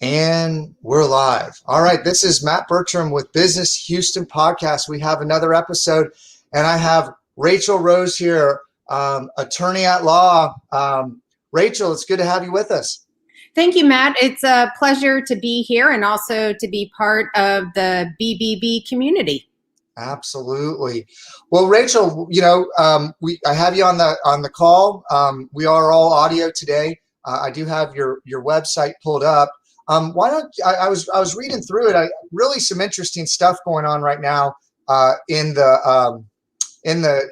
And we're live. All right, this is Matt Bertram with Business Houston Podcast. We have another episode, and I have Rachel Rose here, attorney at law. Rachel, it's good to have you with us. Thank you, Matt. It's a pleasure to be here and also to be part of the BBB community. Absolutely. Well, Rachel, I have you on the call. We are all audio today. I do have your website pulled up. Why don't I was reading through it. Really some interesting stuff going on right now in the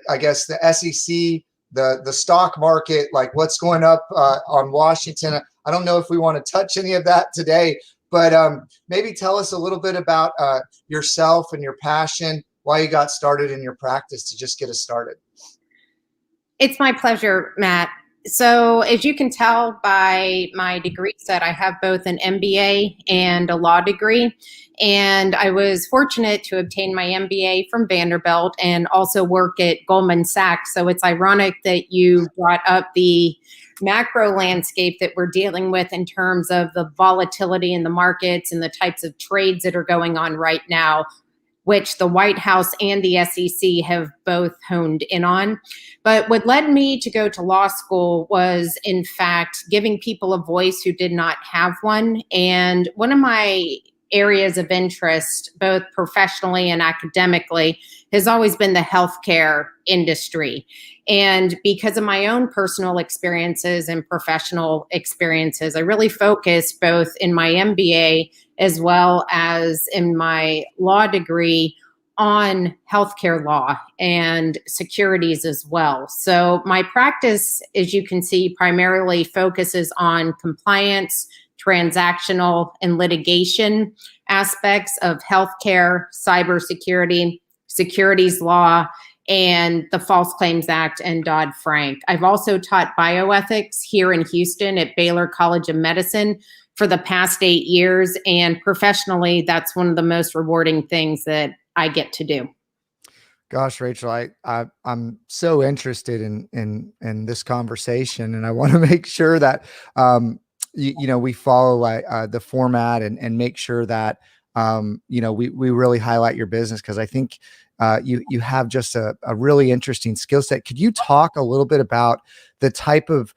I guess the SEC, the stock market, like what's going up on Washington. I don't know if we want to touch any of that today, but maybe tell us a little bit about yourself and your passion, why you got started in your practice to just get us started. It's my pleasure, Matt. So as you can tell by my degree set, I have both an MBA and a law degree. And I was fortunate to obtain my MBA from Vanderbilt and also work at Goldman Sachs. So it's ironic that you brought up the macro landscape that we're dealing with in terms of the volatility in the markets and the types of trades that are going on right now, which the White House and the SEC have both honed in on. But what led me to go to law school was, in fact, giving people a voice who did not have one. And one of my areas of interest, both professionally and academically, has always been the healthcare industry. And because of my own personal experiences and professional experiences, I really focused both in my MBA as well as in my law degree on healthcare law and securities as well. So my practice, as you can see, primarily focuses on compliance, transactional, and litigation aspects of healthcare, cybersecurity, securities law, and the False Claims Act and Dodd-Frank. I've also taught bioethics here in Houston at Baylor College of Medicine for the past 8 years. And professionally, that's one of the most rewarding things that I get to do. Gosh, Rachel, I'm so interested in this conversation, and I want to make sure that we follow the format and make sure that we really highlight your business, because I think you have just a really interesting skill set. Could you talk a little bit about the type of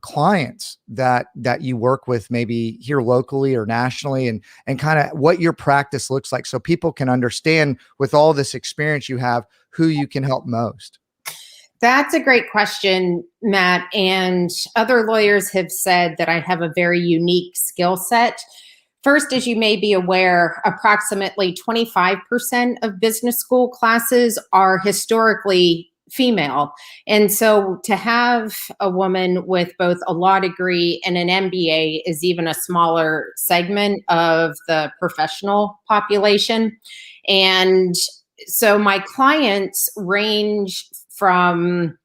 clients that you work with, maybe here locally or nationally, and kind of what your practice looks like, so people can understand, with all this experience you have, who you can help most? That's a great question, Matt. And other lawyers have said that I have a very unique skill set. First, as you may be aware, approximately 25% of business school classes are historically female. And so to have a woman with both a law degree and an MBA is even a smaller segment of the professional population. And so my clients range from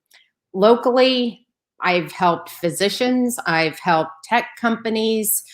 locally, I've helped physicians, I've helped tech companies,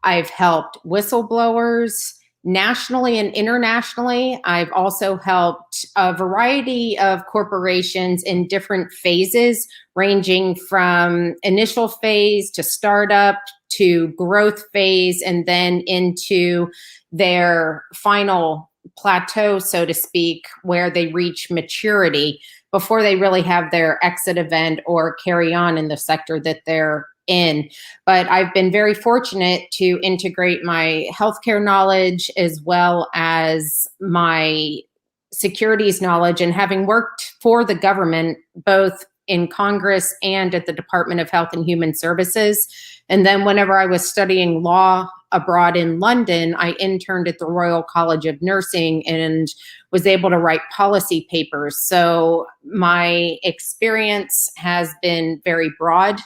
I've helped whistleblowers. Nationally and internationally, I've also helped a variety of corporations in different phases, ranging from initial phase to startup to growth phase, and then into their final plateau, so to speak, where they reach maturity before they really have their exit event or carry on in the sector that they're in. But I've been very fortunate to integrate my healthcare knowledge as well as my securities knowledge, and having worked for the government, both in Congress and at the Department of Health and Human Services. And then whenever I was studying law abroad in London, I interned at the Royal College of Nursing and was able to write policy papers. So my experience has been very broad.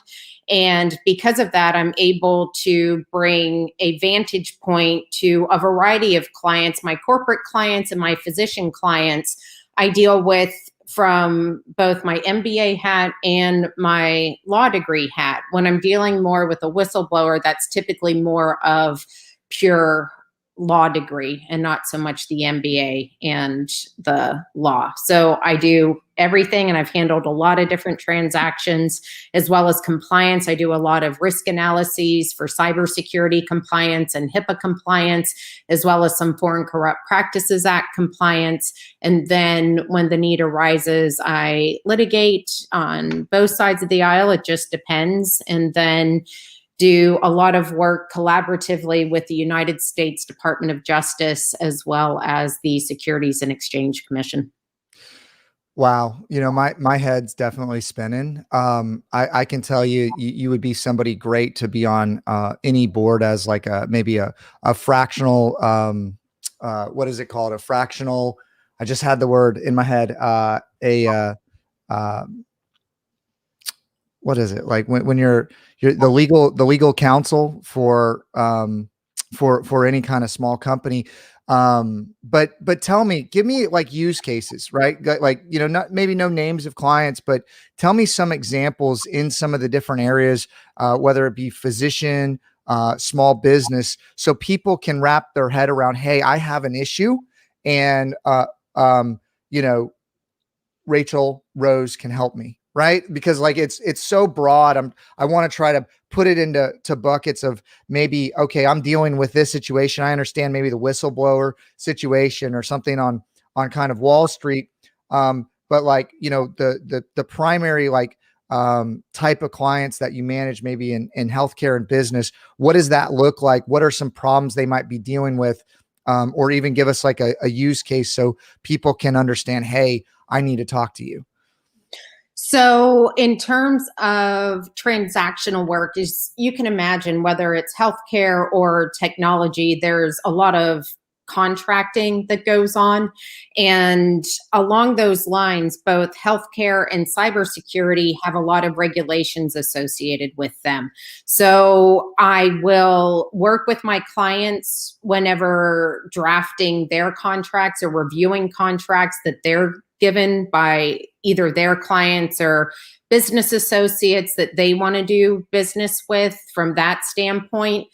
And because of that, I'm able to bring a vantage point to a variety of clients, my corporate clients and my physician clients. I deal with from both my MBA hat and my law degree hat. When I'm dealing more with a whistleblower, that's typically more of pure law degree and not so much the MBA and the law. So I do everything, and I've handled a lot of different transactions as well as compliance. I do a lot of risk analyses for cybersecurity compliance and HIPAA compliance, as well as some Foreign Corrupt Practices Act compliance. And then when the need arises, I litigate on both sides of the aisle. It just depends. And then do a lot of work collaboratively with the United States Department of Justice, as well as the Securities and Exchange Commission. Wow. You know, my head's definitely spinning. I can tell you, you would be somebody great to be on any board as like maybe a fractional, what is it called? A fractional. I just had the word in my head. What is it like when you're the legal counsel for any kind of small company. But tell me, give me like use cases, right? Like, you know, not maybe no names of clients, but tell me some examples in some of the different areas, whether it be physician, small business, so people can wrap their head around, hey, I have an issue, and you know, Rachel Rose can help me. Right. Because like, it's so broad. I want to try to put it into buckets of maybe, okay, I'm dealing with this situation. I understand maybe the whistleblower situation or something on kind of Wall Street. But like, you know, the primary, like, type of clients that you manage maybe in healthcare and business, what does that look like? What are some problems they might be dealing with? Or even give us like a use case so people can understand, hey, I need to talk to you. So in terms of transactional work, is you can imagine whether it's healthcare or technology, there's a lot of contracting that goes on. And along those lines, both healthcare and cybersecurity have a lot of regulations associated with them. So I will work with my clients whenever drafting their contracts or reviewing contracts that they're given by either their clients or business associates that they want to do business with from that standpoint.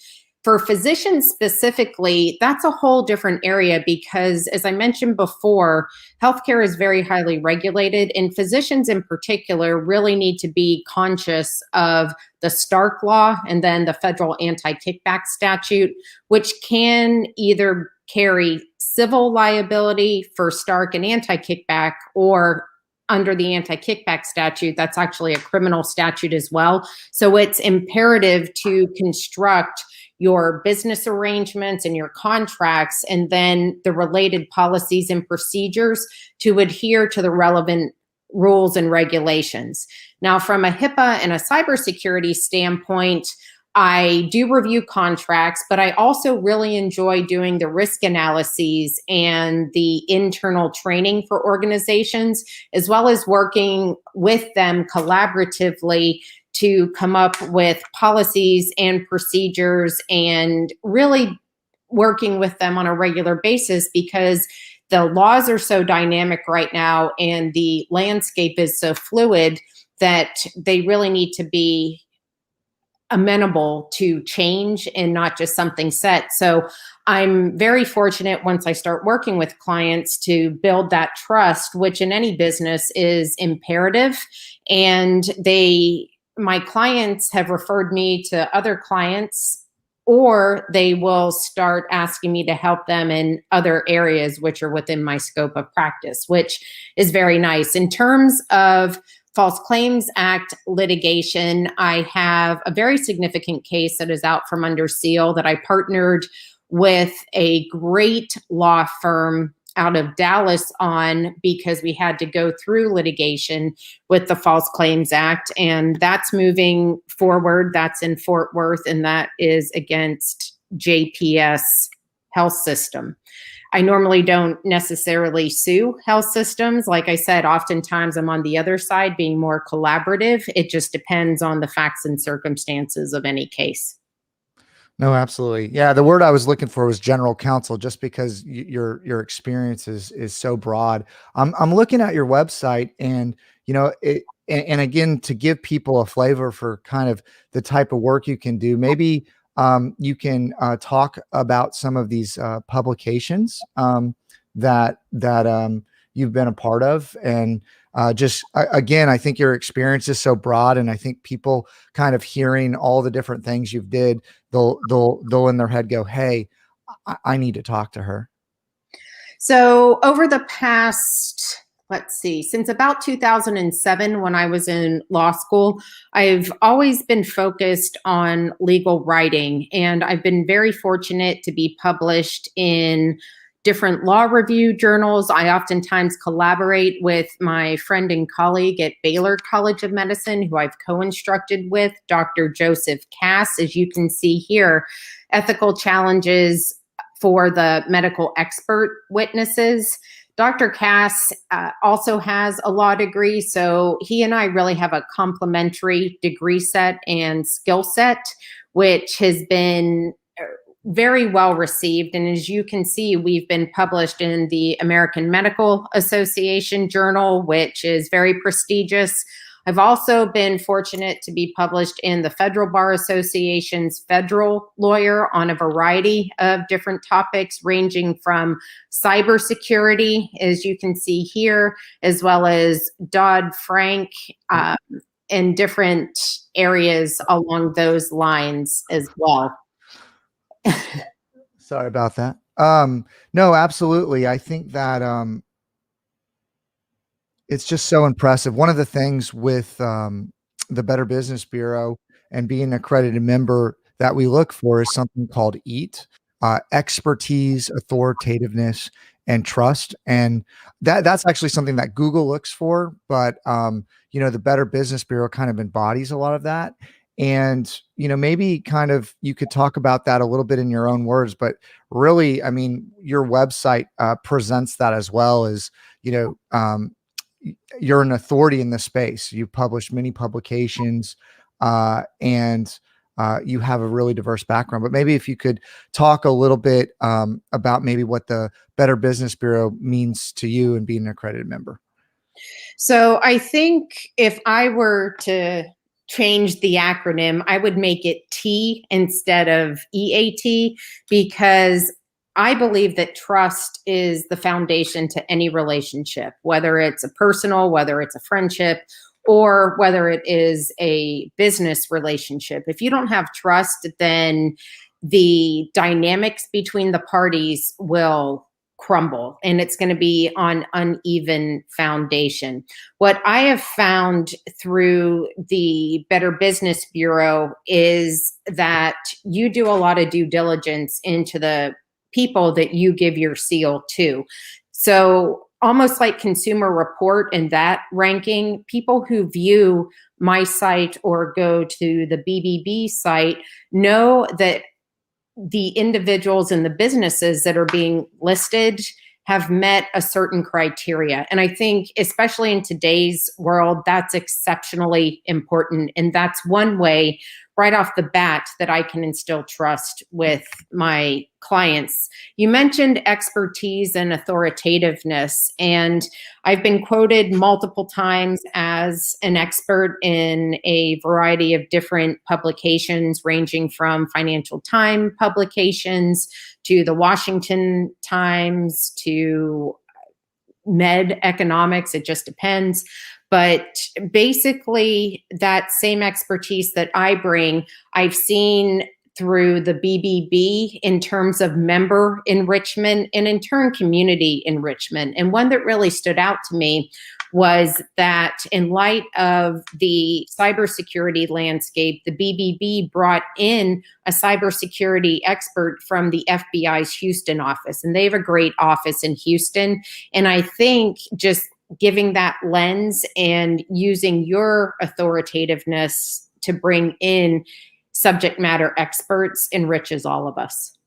For physicians specifically, that's a whole different area because, as I mentioned before, healthcare is very highly regulated, and physicians in particular really need to be conscious of the Stark Law and then the federal anti-kickback statute, which can either carry civil liability for Stark and anti-kickback, or under the anti-kickback statute, that's actually a criminal statute as well. So it's imperative to construct your business arrangements and your contracts and then the related policies and procedures to adhere to the relevant rules and regulations. Now, from a HIPAA and a cybersecurity standpoint, I do review contracts, but I also really enjoy doing the risk analyses and the internal training for organizations, as well as working with them collaboratively to come up with policies and procedures and really working with them on a regular basis because the laws are so dynamic right now and the landscape is so fluid that they really need to be amenable to change and not just something set. So I'm very fortunate once I start working with clients to build that trust, which in any business is imperative. And my clients have referred me to other clients, or they will start asking me to help them in other areas which are within my scope of practice, which is very nice. In terms of False Claims Act litigation, I have a very significant case that is out from under seal that I partnered with a great law firm out of Dallas on because we had to go through litigation with the False Claims Act, and that's moving forward. That's in Fort Worth, and that is against JPS Health System. I normally don't necessarily sue health systems. Like I said, oftentimes I'm on the other side being more collaborative. It just depends on the facts and circumstances of any case. No, absolutely. Yeah. The word I was looking for was general counsel, just because your experience is so broad. I'm looking at your website and, you know, and again, to give people a flavor for kind of the type of work you can do, maybe you can talk about some of these publications that you've been a part of. And again, I think your experience is so broad, and I think people kind of hearing all the different things you've did, they'll in their head go, hey, I need to talk to her. So over the past, let's see, since about 2007, when I was in law school, I've always been focused on legal writing, and I've been very fortunate to be published in different law review journals. I oftentimes collaborate with my friend and colleague at Baylor College of Medicine, who I've co-instructed with, Dr. Joseph Cass. As you can see here, ethical challenges for the medical expert witnesses. Dr. Cass also has a law degree, so he and I really have a complementary degree set and skill set, which has been very well received. And as you can see, we've been published in the American Medical Association Journal, which is very prestigious. I've also been fortunate to be published in the Federal Bar Association's Federal Lawyer on a variety of different topics, ranging from cybersecurity, as you can see here, as well as Dodd-Frank, and different areas along those lines as well. Sorry about that. No, absolutely. I think that it's just so impressive. One of the things with the Better Business Bureau and being an accredited member that we look for is something called EAT, expertise, authoritativeness, and trust. And that's actually something that Google looks for, but the Better Business Bureau kind of embodies a lot of that. And, maybe kind of you could talk about that a little bit in your own words, but really, I mean, your website presents that as well as, you're an authority in the space. You've published many publications, and you have a really diverse background. But maybe if you could talk a little bit about maybe what the Better Business Bureau means to you and being an accredited member. So I think if I were to change the acronym, I would make it T instead of EAT, because I believe that trust is the foundation to any relationship, whether it's a personal, whether it's a friendship, or whether it is a business relationship. If you don't have trust, then the dynamics between the parties will crumble, and it's going to be on uneven foundation. What I have found through the Better Business Bureau is that you do a lot of due diligence into the people that you give your seal to. So almost like Consumer Report in that ranking, people who view my site or go to the BBB site know that the individuals and the businesses that are being listed have met a certain criteria. And I think, especially in today's world, that's exceptionally important. And that's one way right off the bat that I can instill trust with my clients. You mentioned expertise and authoritativeness, and I've been quoted multiple times as an expert in a variety of different publications, ranging from Financial Times publications to the Washington Times to Med Economics. It just depends. But basically, that same expertise that I bring, I've seen through the BBB in terms of member enrichment and in turn community enrichment. And one that really stood out to me was that in light of the cybersecurity landscape, the BBB brought in a cybersecurity expert from the FBI's Houston office, and they have a great office in Houston. And I think just giving that lens and using your authoritativeness to bring in subject matter experts enriches all of us.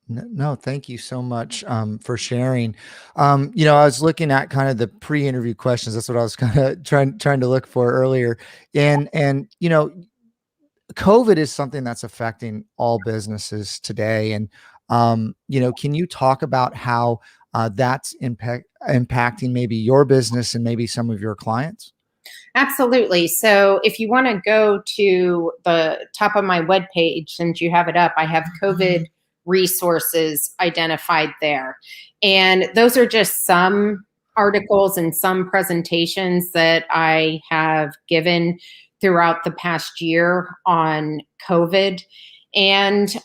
No, thank you so much for sharing. I was looking at kind of the pre-interview questions. That's what I was kind of trying to look for earlier. And COVID is something that's affecting all businesses today. And can you talk about how that's impacting maybe your business and maybe some of your clients? Absolutely. So if you want to go to the top of my webpage, since you have it up, I have COVID resources identified there. And those are just some articles and some presentations that I have given throughout the past year on COVID. And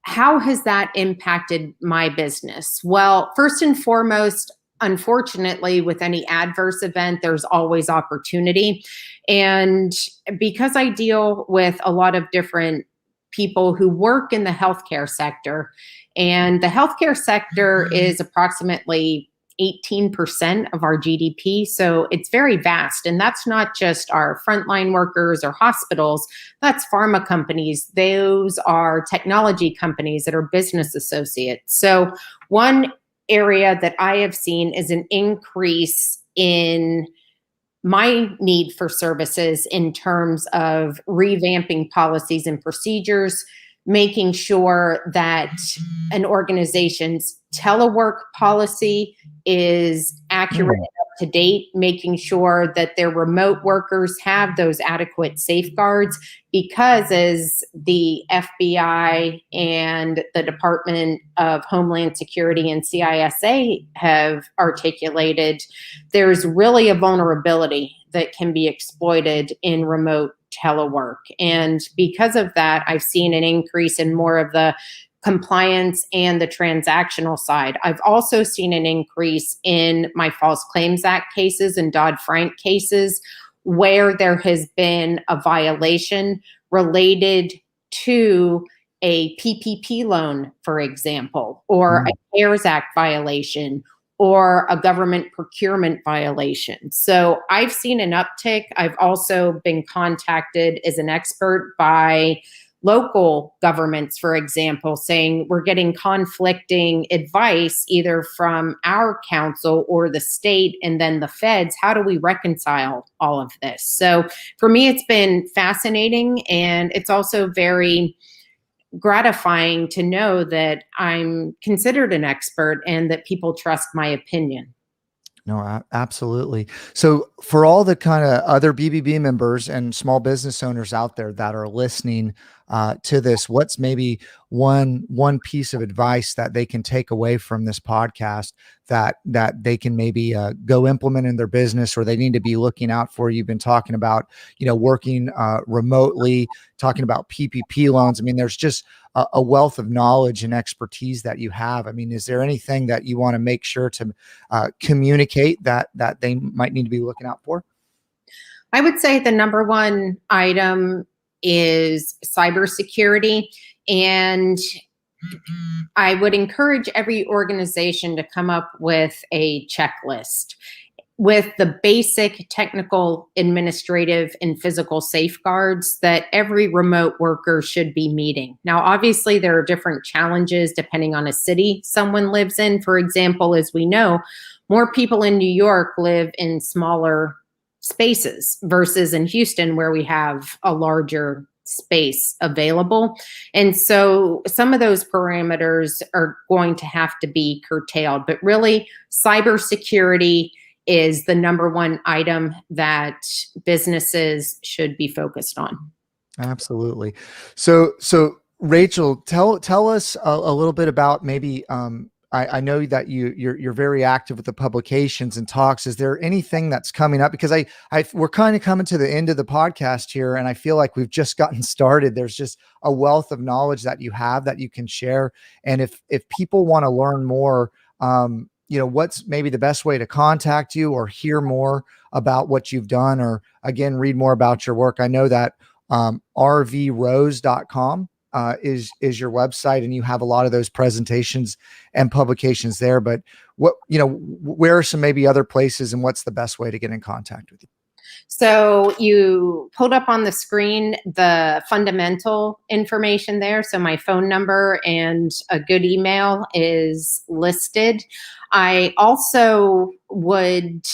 how has that impacted my business? Well, first and foremost, unfortunately, with any adverse event, there's always opportunity. And because I deal with a lot of different people who work in the healthcare sector, and the healthcare sector is approximately 18% of our GDP. So it's very vast. And that's not just our frontline workers or hospitals, that's pharma companies. Those are technology companies that are business associates. So one area that I have seen is an increase in my need for services in terms of revamping policies and procedures, making sure that an organization's telework policy is accurate and up to date, making sure that their remote workers have those adequate safeguards, because as the FBI and the Department of Homeland Security and CISA have articulated, there's really a vulnerability that can be exploited in remote telework. And because of that, I've seen an increase in more of the compliance and the transactional side. I've also seen an increase in my False Claims Act cases and Dodd-Frank cases where there has been a violation related to a PPP loan, for example, or a CARES Act violation, or a government procurement violation. So I've seen an uptick. I've also been contacted as an expert by local governments, for example, saying we're getting conflicting advice either from our council or the state and then the feds. How do we reconcile all of this? So for me, it's been fascinating, and it's also very gratifying to know that I'm considered an expert and that people trust my opinion. No, absolutely. So for all the kind of other BBB members and small business owners out there that are listening to this, what's maybe one piece of advice that they can take away from this podcast that they can maybe go implement in their business, or they need to be looking out for? You've been talking about, working remotely, talking about PPP loans. I mean, there's just a wealth of knowledge and expertise that you have. I mean, is there anything that you want to make sure to communicate that they might need to be looking out for? I would say the number one item is cybersecurity. And I would encourage every organization to come up with a checklist with the basic technical, administrative, and physical safeguards that every remote worker should be meeting. Now, obviously, there are different challenges depending on a city someone lives in. For example, as we know, more people in New York live in smaller spaces versus in Houston, where we have a larger space available. And so some of those parameters are going to have to be curtailed. But really, cybersecurity is the number one item that businesses should be focused on. Absolutely. So Rachel, tell us a little bit about maybe, I know that you're very active with the publications and talks. Is there anything that's coming up? Because we're kind of coming to the end of the podcast here, and I feel like we've just gotten started. There's just a wealth of knowledge that you have that you can share. And if people want to learn more, what's maybe the best way to contact you or hear more about what you've done, or again, read more about your work? I know that rvrose.com is your website, and you have a lot of those presentations and publications there. But where are some maybe other places, and what's the best way to get in contact with you? So you pulled up on the screen the fundamental information there. So my phone number and a good email is listed. I also would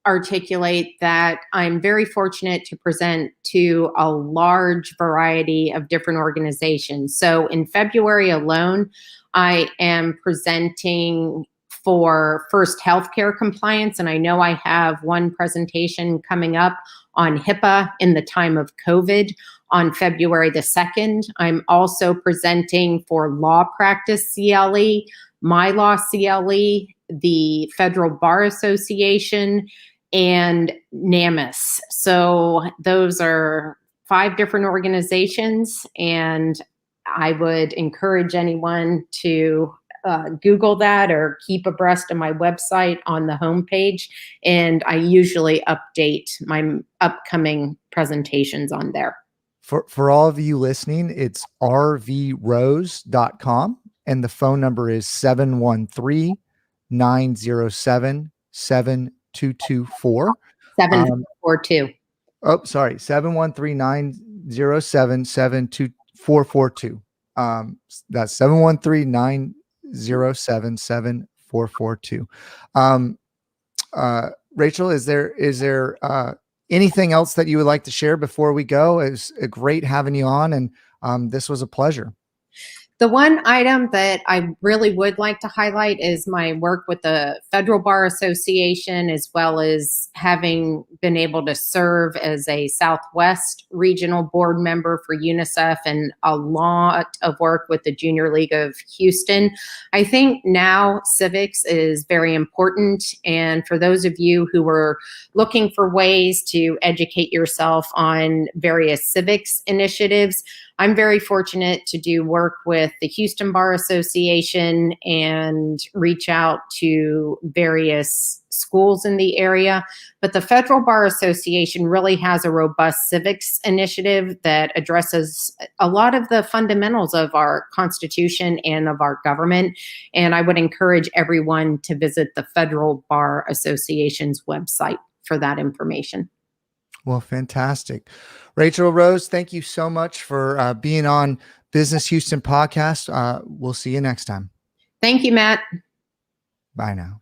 articulate that I'm very fortunate to present to a large variety of different organizations. So in February alone, I am presenting for first healthcare compliance. And I know I have one presentation coming up on HIPAA in the time of COVID on February the 2nd. I'm also presenting for law practice CLE, my law CLE, the Federal Bar Association, and NAMIS. So those are 5 different organizations, and I would encourage anyone to Google that or keep abreast of my website on the homepage. And I usually update my upcoming presentations on there. For all of you listening, it's rvrose.com, and the phone number is 713-907-7224. 742. Oh, sorry, 713-907-72442. That's 713-907-7442. Rachel, is there anything else that you would like to share before we go? It's great having you on, and this was a pleasure. The one item that I really would like to highlight is my work with the Federal Bar Association, as well as having been able to serve as a Southwest Regional Board member for UNICEF and a lot of work with the Junior League of Houston. I think now civics is very important. And for those of you who are looking for ways to educate yourself on various civics initiatives, I'm very fortunate to do work with the Houston Bar Association and reach out to various schools in the area. But the Federal Bar Association really has a robust civics initiative that addresses a lot of the fundamentals of our Constitution and of our government. And I would encourage everyone to visit the Federal Bar Association's website for that information. Well, fantastic. Rachel Rose, thank you so much for being on Business Houston podcast. We'll see you next time. Thank you, Matt. Bye now.